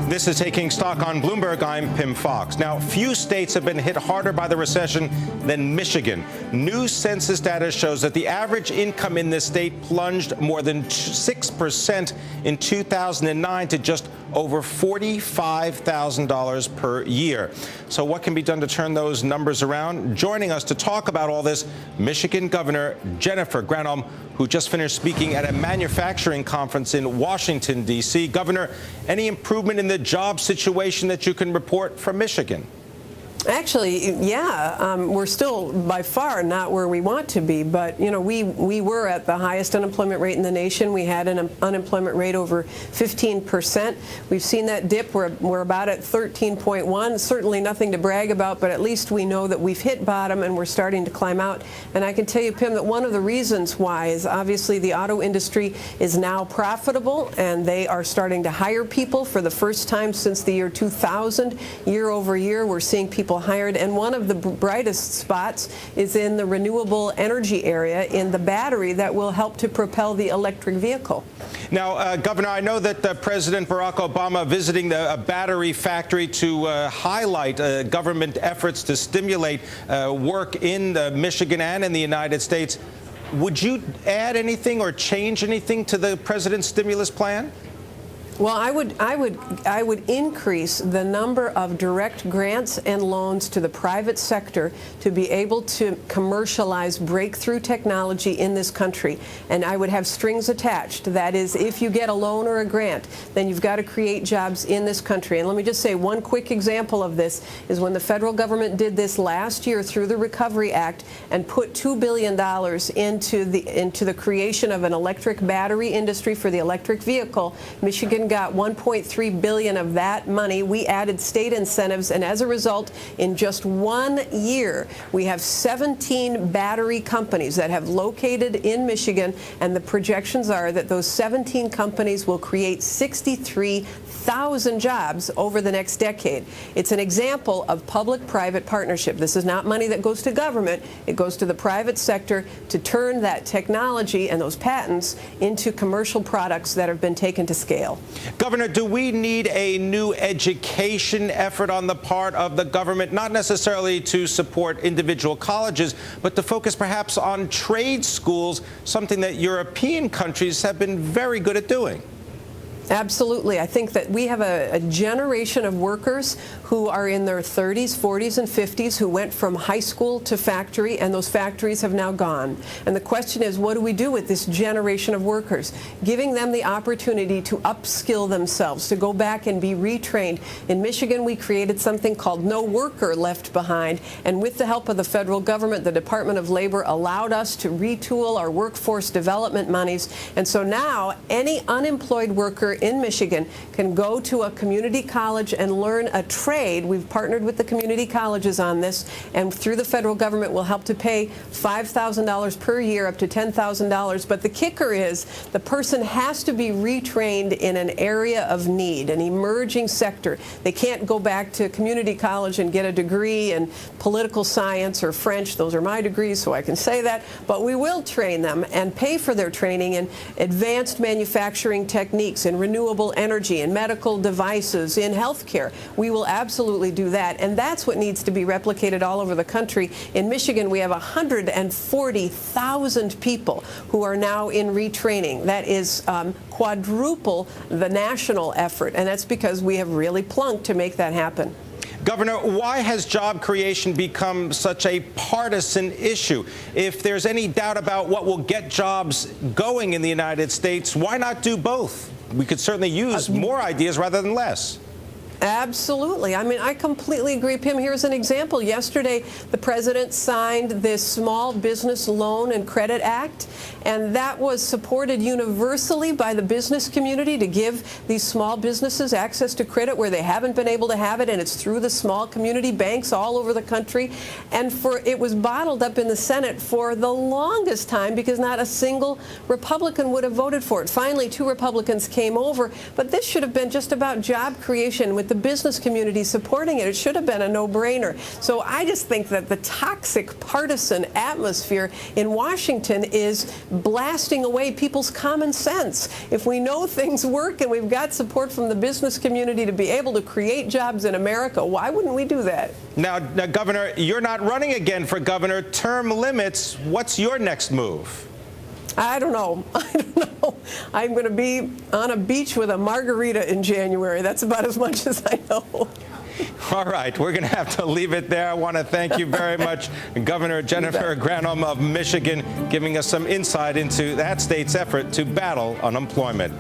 This is Taking Stock on Bloomberg. I'm Pimm Fox. Now, few states have been hit harder by the recession than Michigan. New census data shows that the average income in this state plunged more than 6% in 2009 to just over $45,000 per year. So what can be done to turn those numbers around? Joining us to talk about all this, Michigan Governor Jennifer Granholm, who just finished speaking at a manufacturing conference in Washington, D.C. Governor, any improvement in the job situation that you can report from Michigan? Actually, yeah, we're still by far not where we want to be, but you know, we were at the highest unemployment rate in the nation. We had an unemployment rate over 15%. We've seen that dip. We're about at 13.1. Certainly nothing to brag about, but at least we know that we've hit bottom and we're starting to climb out. And I can tell you, Pimm, that one of the reasons why is obviously the auto industry is now profitable, and they are starting to hire people for the first time since the year 2000. Year over year, we're seeing people hired, and one of the brightest spots is in the renewable energy area, in the battery that will help to propel the electric vehicle. Now, Governor, I know that President Barack Obama visiting a battery factory to highlight government efforts to stimulate work in Michigan and in the United States. Would you add anything or change anything to the president's stimulus plan? Well, I would increase the number of direct grants and loans to the private sector to be able to commercialize breakthrough technology in this country. And I would have strings attached. That is, if you get a loan or a grant, then you've got to create jobs in this country. And let me just say one quick example of this is when the federal government did this last year through the Recovery Act and put $2 billion into the creation of an electric battery industry for the electric vehicle. Michigan got $1.3 billion of that money. We added state incentives, and as a result, in just 1 year, we have 17 battery companies that have located in Michigan, and the projections are that those 17 companies will create 63,000 jobs over the next decade. It's an example of public-private partnership. This is not money that goes to government. It goes to the private sector to turn that technology and those patents into commercial products that have been taken to scale. Governor, do we need a new education effort on the part of the government, not necessarily to support individual colleges, but to focus perhaps on trade schools, something that European countries have been very good at doing? Absolutely. I think that we have a generation of workers who are in their 30s, 40s, and 50s who went from high school to factory, and those factories have now gone. And the question is, what do we do with this generation of workers? Giving them the opportunity to upskill themselves, to go back and be retrained. In Michigan, we created something called No Worker Left Behind, and with the help of the federal government, the Department of Labor allowed us to retool our workforce development monies. And so now any unemployed worker in Michigan can go to a community college and learn a trade. We've partnered with the community colleges on this, and through the federal government will help to pay $5,000 per year up to $10,000. But the kicker is the person has to be retrained in an area of need, an emerging sector. They can't go back to community college and get a degree in political science or French. Those are my degrees, so I can say that. But we will train them and pay for their training in advanced manufacturing techniques, in renewable energy, in medical devices, in healthcare. We will absolutely do that, and that's what needs to be replicated all over the country. In Michigan, we have 140,000 people who are now in retraining. That is quadruple the national effort, and that's because we have really plunked to make that happen. Governor, why has job creation become such a partisan issue? If there's any doubt about what will get jobs going in the United States, why not do both? We could certainly use more ideas rather than less. Absolutely. I mean, I completely agree, Pimm. Here's an example. Yesterday, the president signed this Small Business Loan and Credit Act, and that was supported universally by the business community to give these small businesses access to credit where they haven't been able to have it, and it's through the small community banks all over the country. And it was bottled up in the Senate for the longest time because not a single Republican would have voted for it. Finally, 2 Republicans came over, but this should have been just about job creation with it, the business community supporting it. It should have been a no-brainer. So I just think that the toxic partisan atmosphere in Washington is blasting away people's common sense. If we know things work and we've got support from the business community to be able to create jobs in America, why wouldn't we do that? Now, Governor, you're not running again for governor. Term limits. What's your next move? I don't know. I'm going to be on a beach with a margarita in January. That's about as much as I know. All right, we're going to have to leave it there. I want to thank you very much, Governor Jennifer Granholm of Michigan, giving us some insight into that state's effort to battle unemployment.